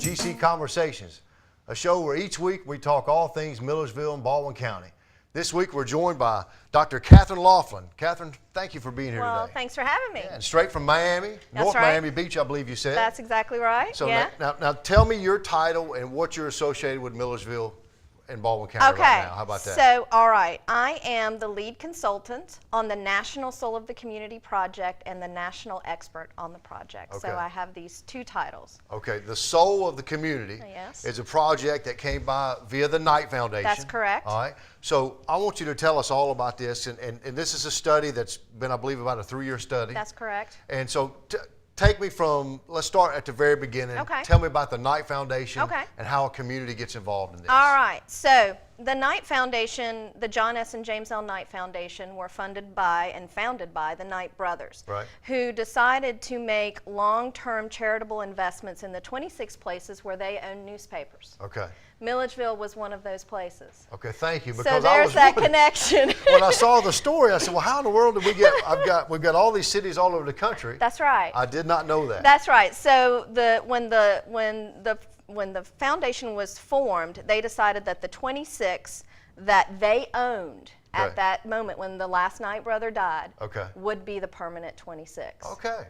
GC Conversations, a show where each week we talk all things Millersville and Baldwin County. This week we're joined by Dr. Katherine Laughlin. Katherine, thank you for being here today. Well, thanks for having me. Yeah, and straight from Miami, North Miami Beach, I believe you said. That's exactly right. So yeah. now tell me your title and what you're associated with Millersville and Baldwin County right now. How about that? So, all right, I am the lead consultant on the National Soul of the Community project and the national expert on the project. Okay. So I have these two titles. Okay, the Soul of the Community is a project that came by via the Knight Foundation. That's correct. All right, so I want you to tell us all about this, and this is a study that's been, I believe, about a 3-year study. That's correct. And so take me from, let's start at the very beginning. Okay. Tell me about the Knight Foundation and how a community gets involved in this. All right, so the Knight Foundation, the John S. and James L. Knight Foundation were funded by and founded by the Knight brothers, who decided to make long-term charitable investments in the 26 places where they own newspapers. Okay. Milledgeville was one of those places. Okay, thank you. Because so there's that connection. When I saw the story, I said, well, how in the world did we get, we've got all these cities all over the country. That's right. I did not know that. That's right. So when the foundation was formed, they decided that the 26 that they owned at that moment when the last Knight brother died would be the permanent 26. Okay.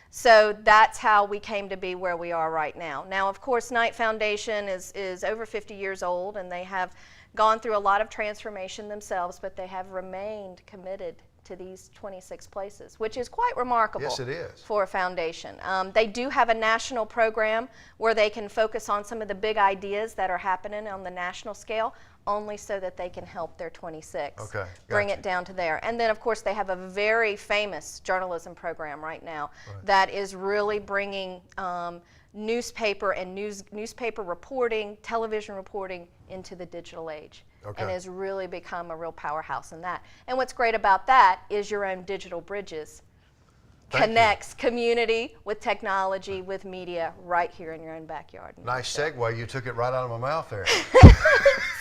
So that's how we came to be where we are right now. Now, of course, Knight Foundation is over 50 years old, and they have gone through a lot of transformation themselves, but they have remained committed to these 26 places, which is quite remarkable. Yes, it is. For a foundation. They do have a national program where they can focus on some of the big ideas that are happening on the national scale, only so that they can help their 26 bring it down to there. And then, of course, they have a very famous journalism program right now that is really bringing newspaper and newspaper reporting, television reporting into the digital age. And has really become a real powerhouse in that. And what's great about that is your own digital bridges connects community with technology, with media, right here in your own backyard. Nice segue. You took it right out of my mouth there.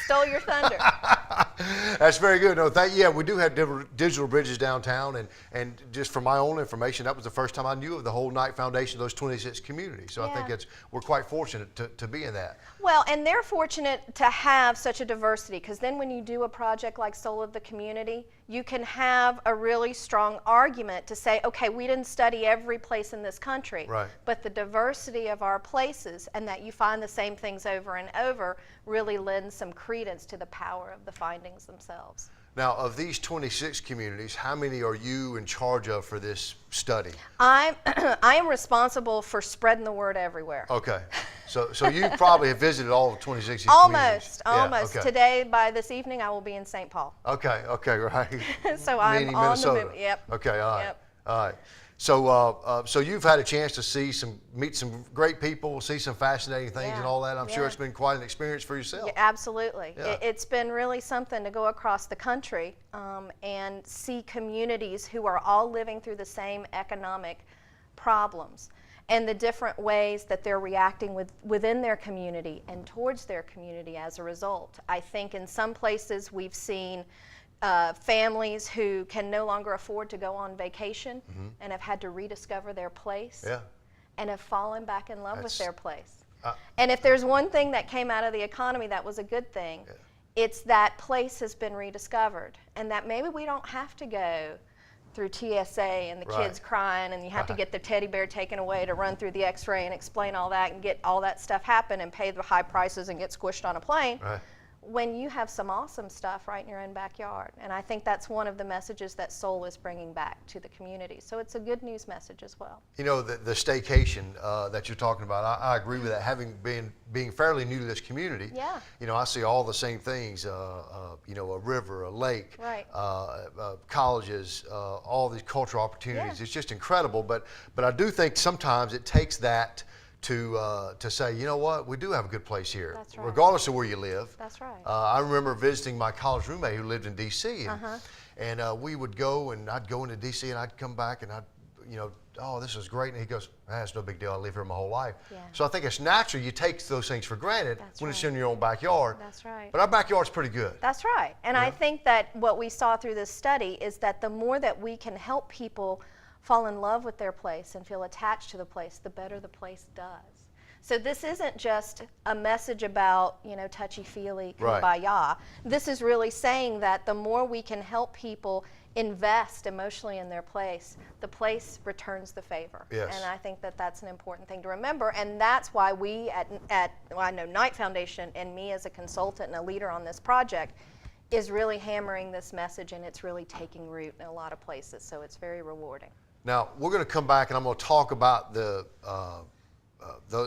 Stole your thunder. That's very good. No, yeah, we do have digital bridges downtown, and just for my own information, that was the first time I knew of the whole Knight Foundation, those 26 communities. So I think we're quite fortunate to be in that. Well, and they're fortunate to have such a diversity, because then when you do a project like Soul of the Community, you can have a really strong argument to say, okay, we didn't study every place in this country, but the diversity of our places and that you find the same things over and over really lends some credence to the power of the findings themselves. Now, of these 26 communities, how many are you in charge of for this study? I am responsible for spreading the word everywhere. Okay. So you probably have visited all of 26 communities. Almost. Today, by this evening, I will be in St. Paul. Okay, right. So I'm on Minnesota. The move. Yep. Okay, all right. All right. So you've had a chance to meet some great people, see some fascinating things and all that. I'm sure it's been quite an experience for yourself. Yeah, absolutely. Yeah. It's been really something to go across the country and see communities who are all living through the same economic problems and the different ways that they're reacting within their community and towards their community as a result. I think in some places we've seen families who can no longer afford to go on vacation and have had to rediscover their place and have fallen back in love with their place. And if there's one thing that came out of the economy that was a good thing, it's that place has been rediscovered, and that maybe we don't have to go through TSA and the kids crying and you have to get the teddy bear taken away to run through the x-ray and explain all that and get all that stuff happen and pay the high prices and get squished on a plane. When you have some awesome stuff right in your own backyard. And I think that's one of the messages that Soul is bringing back to the community. So it's a good news message as well. You know, the staycation that you're talking about, I agree with that. Being fairly new to this community, you know, I see all the same things, you know, a river, a lake, colleges, all these cultural opportunities. It's just incredible. But I do think sometimes it takes that to say, you know what, we do have a good place here, regardless of where you live. That's right. I remember visiting my college roommate who lived in D.C. and we would go, and I'd go into D.C. and I'd come back and I'd, you know, oh, this is great. And he goes, it's no big deal. I live here my whole life. So I think it's natural you take those things for granted when it's in your own backyard. That's right. But our backyard's pretty good. That's right. And I think that what we saw through this study is that the more that we can help people fall in love with their place and feel attached to the place, the better the place does. So this isn't just a message about, touchy-feely, Right. kumbaya. This is really saying that the more we can help people invest emotionally in their place, the place returns the favor. Yes. And I think that that's an important thing to remember. And that's why we I know Knight Foundation and me as a consultant and a leader on this project is really hammering this message, and it's really taking root in a lot of places. So it's very rewarding. Now, we're going to come back and I'm going to talk about the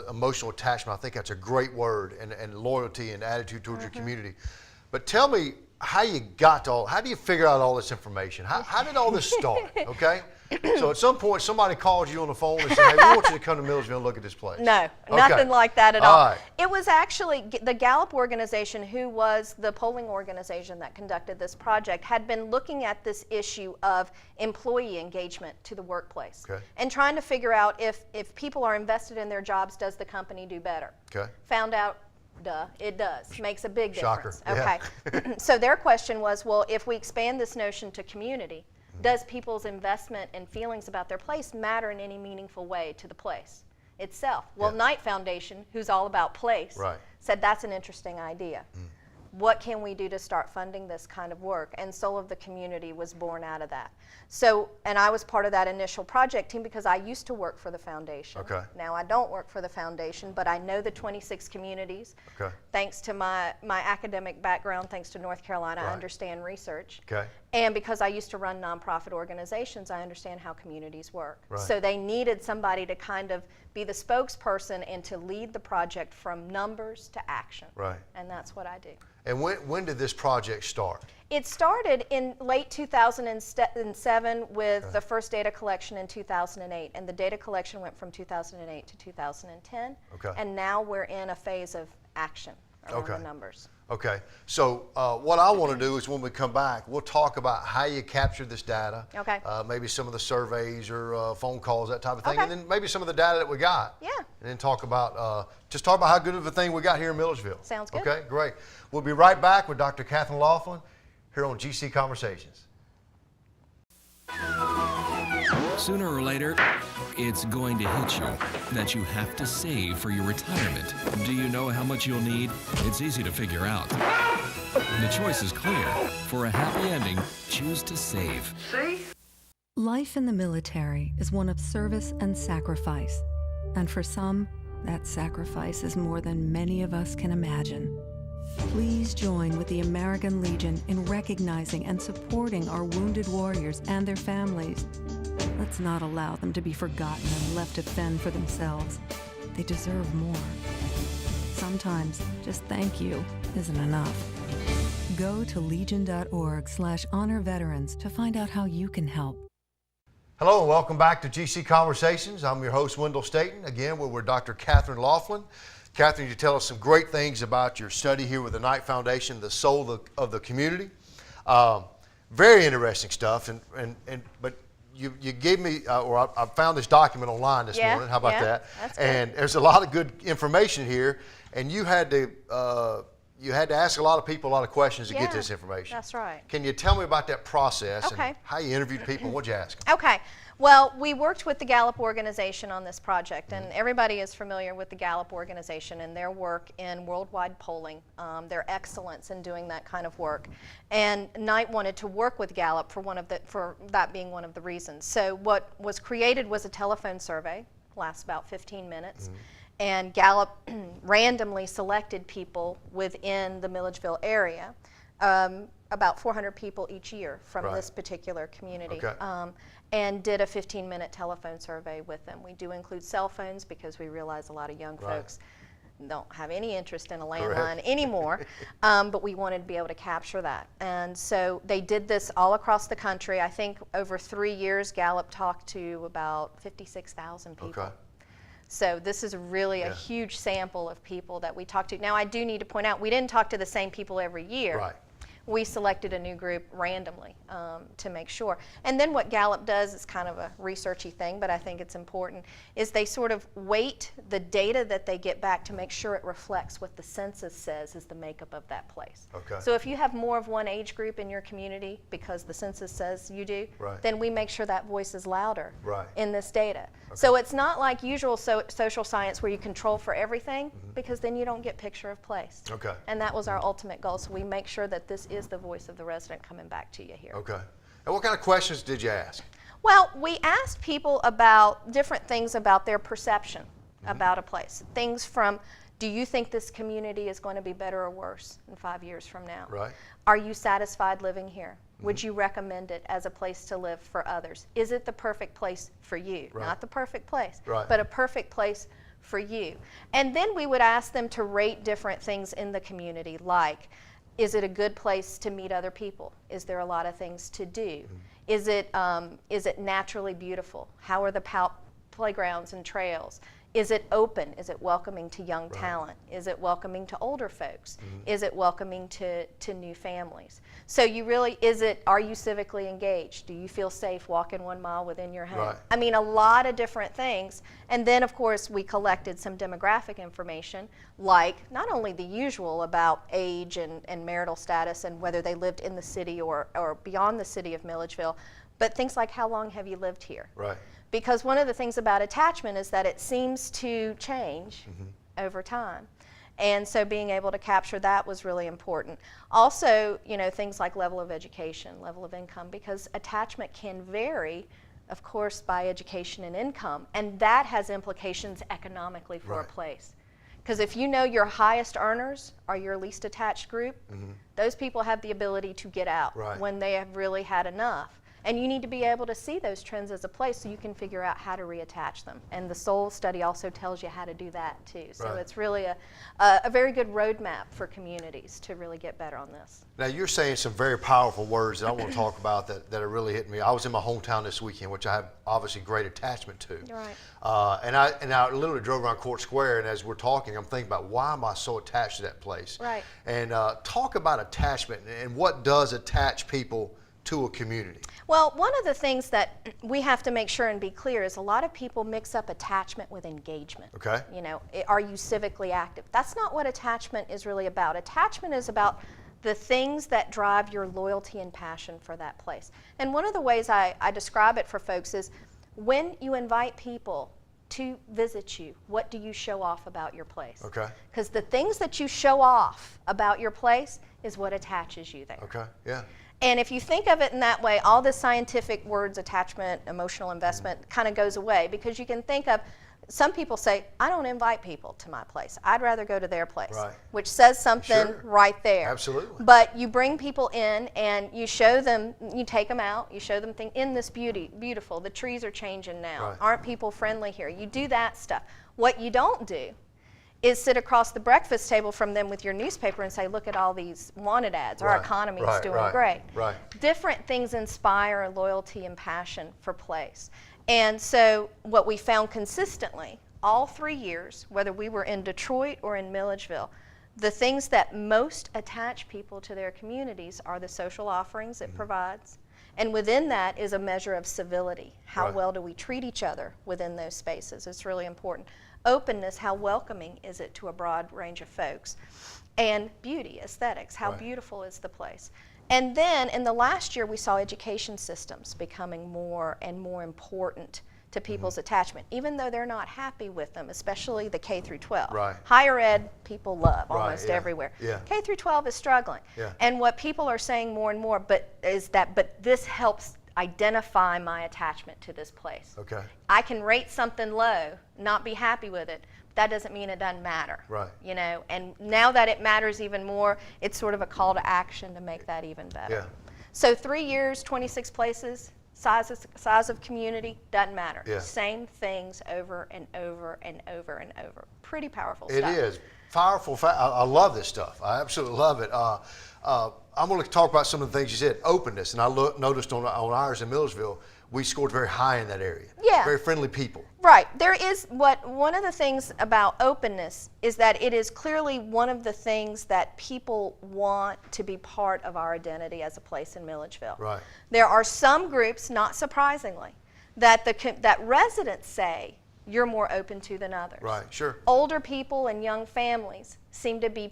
emotional attachment. I think that's a great word, and loyalty and attitude towards your community. But tell me how you how do you figure out all this information? How did all this start, okay? So at some point, somebody calls you on the phone and says, hey, we want you to come to Milledgeville and look at this place. No, Okay. nothing like that at all. Right. It was actually the Gallup organization, who was the polling organization that conducted this project, had been looking at this issue of employee engagement to the workplace, Okay. and trying to figure out if people are invested in their jobs, does the company do better? Okay. Found out, it does. Makes a big Shocker. difference. Okay. So their question was, well, if we expand this notion to community, does people's investment and feelings about their place matter in any meaningful way to the place itself? Well, Yeah. Knight Foundation, who's all about place, Right. said that's an interesting idea. What can we do to start funding this kind of work? And Soul of the Community was born out of that. So, and I was part of that initial project team because I used to work for the foundation. Okay. Now I don't work for the foundation, but I know the 26 communities. Okay. Thanks to my academic background, thanks to North Carolina, Right. I understand research. Okay. And because I used to run nonprofit organizations, I understand how communities work. Right. So they needed somebody to kind of be the spokesperson and to lead the project from numbers to action. Right. And that's what I do. And when did this project start? It started in late 2007 with the first data collection in 2008. And the data collection went from 2008 to 2010. Okay. And now we're in a phase of action around Okay. the numbers. Okay, so what I want to do is when we come back, we'll talk about how you captured this data. Okay. Maybe some of the surveys or phone calls, that type of thing, Okay. and then maybe some of the data that we got. Yeah. And then talk about how good of a thing we got here in Milledgeville. Sounds good. Okay, great. We'll be right back with Dr. Katherine Laughlin here on GC Conversations. Sooner or later, it's going to hit you that you have to save for your retirement. Do you know how much you'll need? It's easy to figure out. The choice is clear. For a happy ending, choose to save. Life in the military is one of service and sacrifice. And for some, that sacrifice is more than many of us can imagine. Please join with the American Legion in recognizing and supporting our wounded warriors and their families. Let's not allow them to be forgotten and left to fend for themselves. They deserve more. Sometimes just thank you isn't enough. Go to legion.org/honor veterans to find out how you can help. Hello and welcome back to GC Conversations. I'm your host, Wendell Staten. Again, we're with Dr. Katherine Laughlin. Katherine, you tell us some great things about your study here with the Knight Foundation, the soul of the community. Very interesting stuff. But you gave me, I found this document online this morning. How about that? That's good. And there's a lot of good information here. And you had to ask a lot of people a lot of questions to get this information. That's right. Can you tell me about that process Okay. and how you interviewed people and what you asked them? Okay. Well, we worked with the Gallup organization on this project, and everybody is familiar with the Gallup organization and their work in worldwide polling, their excellence in doing that kind of work. And Knight wanted to work with Gallup for that being one of the reasons. So what was created was a telephone survey, lasts about 15 minutes. And Gallup randomly selected people within the Milledgeville area, about 400 people each year from Right. this particular community, Okay. and did a 15-minute telephone survey with them. We do include cell phones because we realize a lot of young Right. folks don't have any interest in a Correct. landline anymore, but we wanted to be able to capture that. And so they did this all across the country. I think over 3 years, Gallup talked to about 56,000 people. Okay. So this is really a huge sample of people that we talked to. Now, I do need to point out, we didn't talk to the same people every year. Right. we selected a new group randomly to make sure. And then what Gallup does is kind of a researchy thing, but I think it's important, is they sort of weight the data that they get back to make sure it reflects what the census says is the makeup of that place. Okay. So if you have more of one age group in your community because the census says you do, right. then we make sure that voice is louder right. in this data. Okay. So it's not like usual social science where you control for everything, because then you don't get picture of place. Okay. And that was our ultimate goal. So we make sure that this is the voice of the resident coming back to you here. Okay. And what kind of questions did you ask? Well, we asked people about different things about their perception about a place. Things from, do you think this community is going to be better or worse in 5 years from now? Right. Are you satisfied living here? Would you recommend it as a place to live for others? Is it the perfect place for you? Right. Not the perfect place, right. but a perfect place for you. And then we would ask them to rate different things in the community, like, is it a good place to meet other people? Is there a lot of things to do? Is it naturally beautiful? How are the playgrounds and trails? Is it open? Is it welcoming to young talent? Is it welcoming to older folks? Is it welcoming to new families? So you really, are you civically engaged? Do you feel safe walking 1 mile within your home? Right. I mean, a lot of different things. And then, of course, we collected some demographic information, like not only the usual about age and marital status and whether they lived in the city or beyond the city of Milledgeville, but things like, how long have you lived here? Right. Because one of the things about attachment is that it seems to change over time. And so being able to capture that was really important. Also, things like level of education, level of income, because attachment can vary, of course, by education and income, and that has implications economically for a place. Because if you know your highest earners are your least attached group, those people have the ability to get out when they have really had enough. And you need to be able to see those trends as a place so you can figure out how to reattach them. And the SOUL study also tells you how to do that too. So it's really a very good roadmap for communities to really get better on this. Now you're saying some very powerful words that I want to talk about that are really hitting me. I was in my hometown this weekend, which I have obviously great attachment to. Right. And I literally drove around Court Square, and as we're talking, I'm thinking about why am I so attached to that place? Right. And talk about attachment and what does attach people to a community. Well, one of the things that we have to make sure and be clear is a lot of people mix up attachment with engagement. Okay. Are you civically active? That's not what attachment is really about. Attachment is about the things that drive your loyalty and passion for that place. And one of the ways I describe it for folks is when you invite people to visit you, what do you show off about your place? Okay. Because the things that you show off about your place is what attaches you there. Okay, yeah. And if you think of it in that way, all the scientific words, attachment, emotional investment, kind of goes away, because you can think of, some people say, I don't invite people to my place. I'd rather go to their place, which says something right there. Absolutely. But you bring people in and you show them, you take them out, you show them things, in this beautiful, the trees are changing now. Aren't people friendly here? You do that stuff. What you don't do is sit across the breakfast table from them with your newspaper and say, look at all these wanted ads. Our economy is doing great. Different things inspire loyalty and passion for place. And so what we found consistently, all 3 years, whether we were in Detroit or in Milledgeville, the things that most attach people to their communities are the social offerings it provides. And within that is a measure of civility. How well do we treat each other within those spaces? It's really important. Openness, how welcoming is it to a broad range of folks? And beauty, aesthetics, how beautiful is the place? And then in the last year, we saw education systems becoming more and more important to people's attachment, even though they're not happy with them, especially the K through 12. Higher ed, people love almost everywhere. K through 12 is struggling. And what people are saying more and more, but this helps identify my attachment to this place. Okay. I can rate something low, not be happy with it. That doesn't mean it doesn't matter. And now that it matters even more, it's sort of a call to action to make that even better. So 3 years, 26 places, size of community, doesn't matter. Same things over and over and over and over. Pretty powerful stuff. It is. Powerful. I love this stuff. I absolutely love it. I'm going to talk about some of the things you said. Openness, and I noticed on ours in Milledgeville, we scored very high in that area. Yeah. Very friendly people. Right. There is one of the things about openness is that it is clearly one of the things that people want to be part of our identity as a place in Milledgeville. Right. There are some groups, not surprisingly, that residents say you're more open to than others. Right, sure. Older people and young families seem to be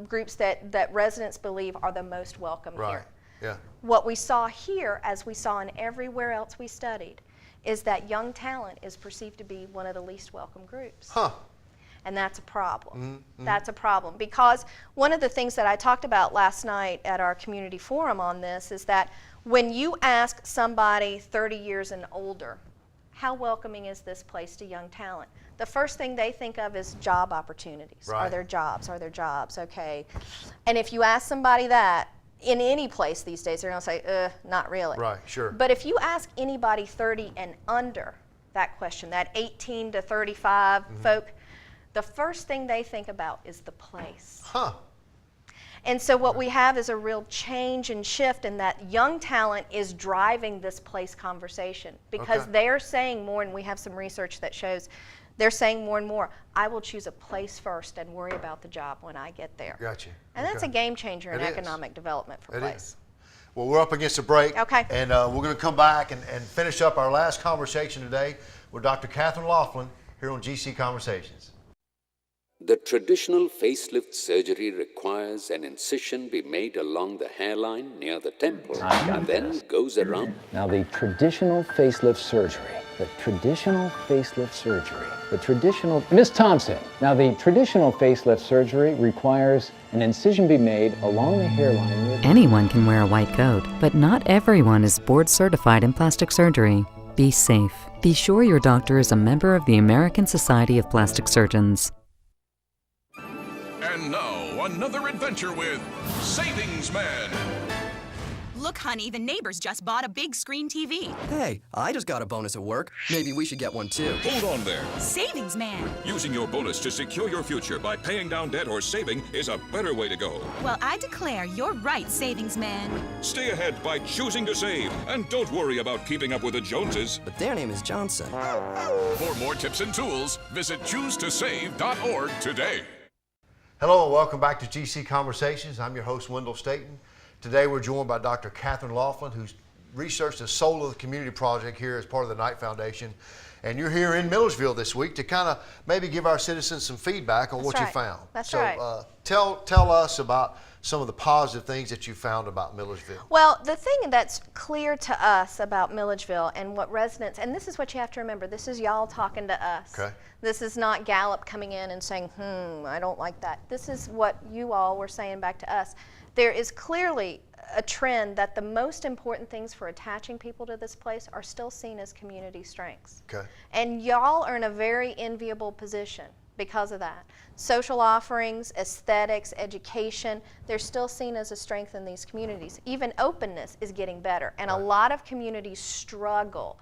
groups that residents believe are the most welcome Right. here. Yeah. What we saw here, as we saw in everywhere else we studied, is that young talent is perceived to be one of the least welcome groups. Huh. And that's a problem. Mm-hmm. That's a problem, because one of the things that I talked about last night at our community forum on this is that when you ask somebody 30 years and older, how welcoming is this place to young talent? The first thing they think of is job opportunities. Right. Are there jobs? Are there jobs? Okay. And if you ask somebody that in any place these days, they're going to say, not really. Right, sure. But if you ask anybody 30 and under that question, that 18 to 35 folk, the first thing they think about is the place. Huh. And so what we have is a real change and shift in that young talent is driving this place conversation, because Okay. they're saying more, and we have some research that shows they're saying more and more, I will choose a place first and worry about the job when I get there. Gotcha. And that's a game changer in It is. economic development for It place. is. Well, we're up against a break. Okay. And we're going to come back and finish up our last conversation today with Dr. Katherine Laughlin here on GC Conversations. The traditional facelift surgery requires an incision be made along the hairline near the temple and then goes around. Now, the traditional facelift surgery. Miss Thompson. Now, the traditional facelift surgery requires an incision be made along the hairline near the... Anyone can wear a white coat, but not everyone is board certified in plastic surgery. Be safe. Be sure your doctor is a member of the American Society of Plastic Surgeons. And now, another adventure with Savings Man. Look, honey, the neighbors just bought a big screen TV. Hey, I just got a bonus at work. Maybe we should get one too. Hold on there. Savings Man. Using your bonus to secure your future by paying down debt or saving is a better way to go. Well, I declare you're right, Savings Man. Stay ahead by choosing to save, and don't worry about keeping up with the Joneses. But their name is Johnson. For more tips and tools, visit choosetosave.org today. Hello and welcome back to GC Conversations. I'm your host, Wendell Staten. Today we're joined by Dr. Katherine Laughlin, who's researched the Soul of the Community project here as part of the Knight Foundation. And you're here in Milledgeville this week to kind of maybe give our citizens some feedback on what you found. That's right. So tell us about some of the positive things that you found about Milledgeville. Well, the thing that's clear to us about Milledgeville and what residents, and this is what you have to remember, this is y'all talking to us. Okay. This is not Gallup coming in and saying, I don't like that. This is what you all were saying back to us. There is clearly a trend that the most important things for attaching people to this place are still seen as community strengths. Okay. And y'all are in a very enviable position because of that. Social offerings, aesthetics, education, they're still seen as a strength in these communities. Even openness is getting better, and a lot of communities struggle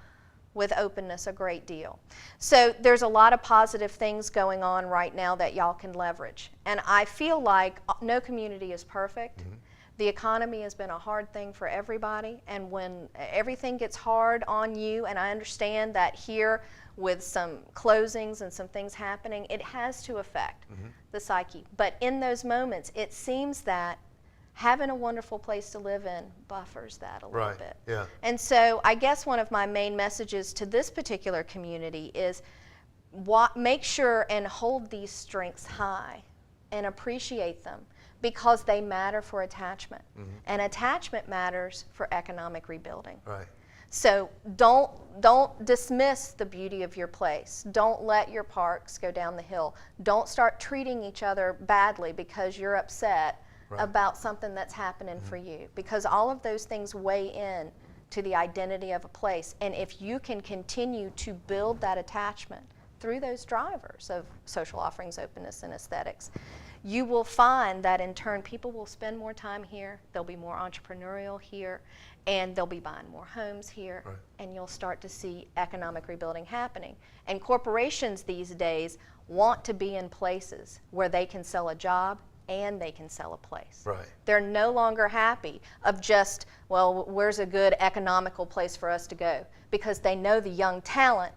with openness a great deal. So there's a lot of positive things going on right now that y'all can leverage. And I feel like no community is perfect. Mm-hmm. The economy has been a hard thing for everybody, and when everything gets hard on you, and I understand that here with some closings and some things happening, it has to affect the psyche. But in those moments, it seems that having a wonderful place to live in buffers that a little bit. Yeah. And so I guess one of my main messages to this particular community is make sure and hold these strengths high and appreciate them, because they matter for attachment. And attachment matters for economic rebuilding. Right. So don't dismiss the beauty of your place. Don't let your parks go down the hill. Don't start treating each other badly because you're upset about something that's happening for you, because all of those things weigh in to the identity of a place. And if you can continue to build that attachment through those drivers of social offerings, openness, and aesthetics, you will find that in turn people will spend more time here, they'll be more entrepreneurial here, and they'll be buying more homes here, and you'll start to see economic rebuilding happening. And corporations these days want to be in places where they can sell a job and they can sell a place. Right. They're no longer happy of just, well, where's a good economical place for us to go? Because they know the young talent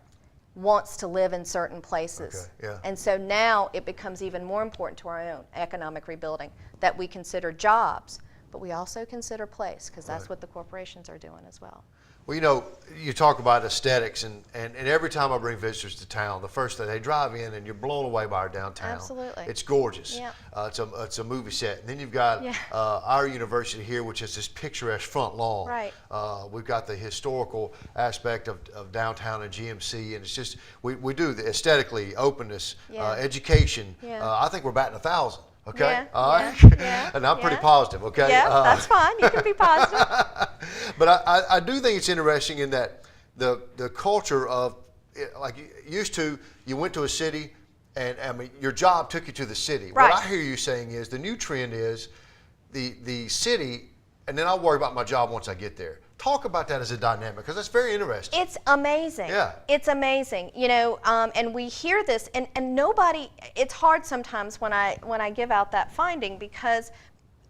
wants to live in certain places. Okay, yeah. And so now it becomes even more important to our own economic rebuilding that we consider jobs, but we also consider place, because that's what the corporations are doing as well. Well, you know, you talk about aesthetics, and every time I bring visitors to town, the first thing they drive in and you're blown away by our downtown. Absolutely. It's gorgeous. Yeah. It's a movie set. And then you've got our university here, which is this picturesque front lawn. Right. We've got the historical aspect of downtown and GMC, and it's just, we do the aesthetically, openness, education. I think we're batting 1,000. Okay. Yeah, all right. And I'm pretty positive. Okay. Yeah, that's fine. You can be positive. But I do think it's interesting in that the culture of, like, used to, you went to a city, and I mean your job took you to the city. Right. What I hear you saying is the new trend is the city, and then I'll worry about my job once I get there. Talk about that as a dynamic, because that's very interesting. It's amazing. Yeah. It's amazing. You know, and we hear this, and nobody, it's hard sometimes when I give out that finding, because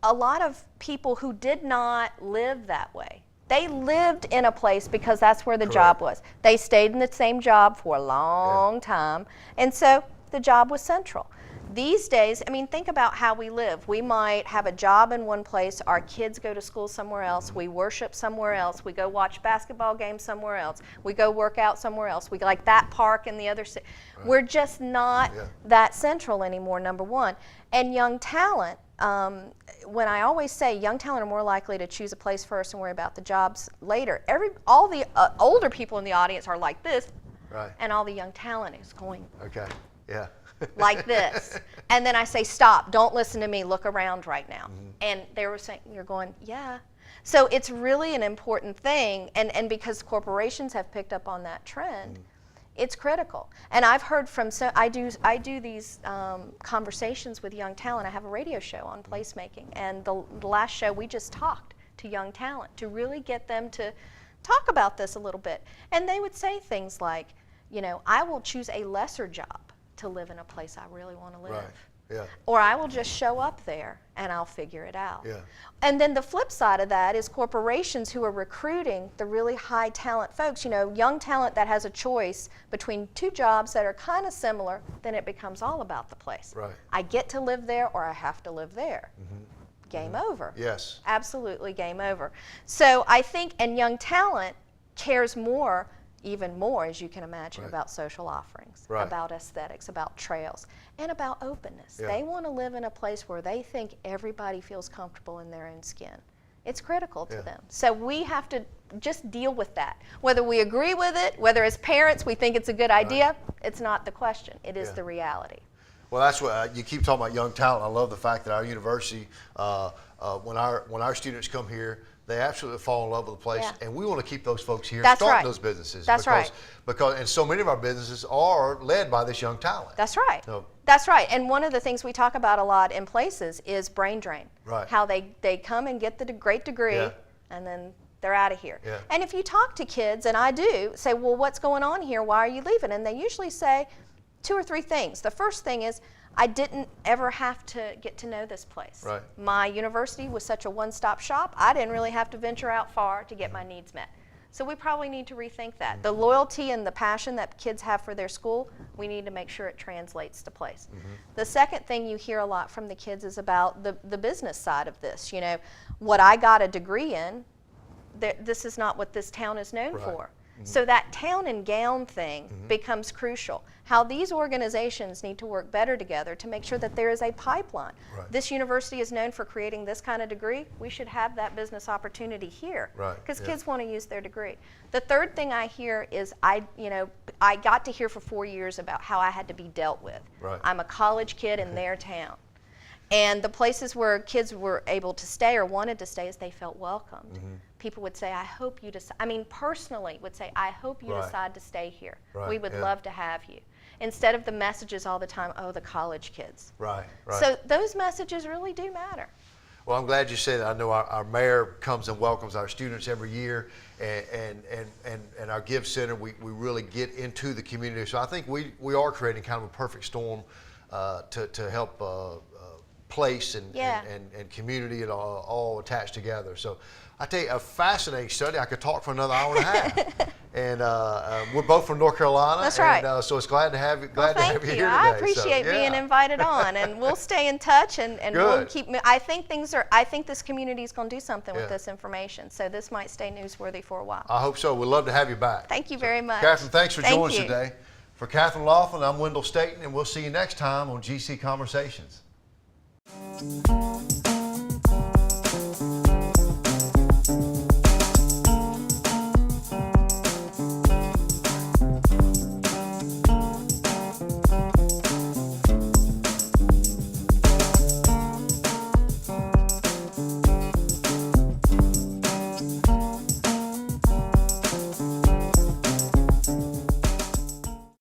a lot of people who did not live that way, they lived in a place because that's where the job was. They stayed in the same job for a long time, and so the job was central. These days, I mean, think about how we live. We might have a job in one place, our kids go to school somewhere else, we worship somewhere else, we go watch basketball games somewhere else, we go work out somewhere else, we like that park in the other city. Right. We're just not that central anymore, number one. And young talent, when I always say young talent are more likely to choose a place first and worry about the jobs later, all the older people in the audience are like this, and all the young talent is going like this. And then I say, stop, don't listen to me, look around right now. And they were saying, you're going, yeah. So it's really an important thing, and because corporations have picked up on that trend, it's critical. And I've heard from, I do these conversations with young talent. I have a radio show on placemaking, and the last show we just talked to young talent to really get them to talk about this a little bit. And they would say things like, you know, I will choose a lesser job to live in a place I really want to live. Right. Yeah. Or I will just show up there and I'll figure it out. Yeah. And then the flip side of that is corporations who are recruiting the really high talent folks, you know, young talent that has a choice between two jobs that are kind of similar, then it becomes all about the place. Right. I get to live there or I have to live there. Game over. Yes. Absolutely game over. So I think, and young talent cares more, even more, as you can imagine, about social offerings, about aesthetics, about trails, and about openness. They want to live in a place where they think everybody feels comfortable in their own skin. It's critical to them. So we have to just deal with that. Whether we agree with it, whether as parents we think it's a good idea, it's not the question. It is the reality. Well, that's what you keep talking about young talent. I love the fact that our university, when our students come here, they absolutely fall in love with the place, and we want to keep those folks here starting those businesses. Because and so many of our businesses are led by this young talent. That's right. That's right. And one of the things we talk about a lot in places is brain drain. Right. How they come and get the great degree, and then they're out of here. And if you talk to kids, and I do, say, well, what's going on here? Why are you leaving? And they usually say 2 or 3 things. The first thing is, I didn't ever have to get to know this place. Right. My university was such a one-stop shop, I didn't really have to venture out far to get my needs met. So we probably need to rethink that. The loyalty and the passion that kids have for their school, we need to make sure it translates to place. The second thing you hear a lot from the kids is about the business side of this. You know, what I got a degree in, this is not what this town is known for. So that town and gown thing becomes crucial. How these organizations need to work better together to make sure that there is a pipeline. This university is known for creating this kind of degree. We should have that business opportunity here because kids want to use their degree. The third thing I hear is I got to hear for 4 years about how I had to be dealt with. I'm a college kid in their town. And the places where kids were able to stay or wanted to stay is they felt welcomed. People would say, I hope you decide, I mean personally would say, I hope you decide to stay here. We would love to have you. Instead of the messages all the time, oh, the college kids. So those messages really do matter. Well, I'm glad you said that. I know our mayor comes and welcomes our students every year, and our Give Center, we really get into the community. So I think we are creating kind of a perfect storm to help place and community and all attached together. So I tell you, a fascinating study. I could talk for another hour and a half. And we're both from North Carolina. That's right. And, so it's glad to have you. Glad to have you here today. I appreciate being invited on, and we'll stay in touch, and we'll keep. I think this community is going to do something with this information. So this might stay newsworthy for a while. I hope so. We'd love to have you back. Thank you very much. Katherine, thanks for joining us today. For Katherine Laughlin, I'm Wendell Staten, and we'll see you next time on GC Conversations.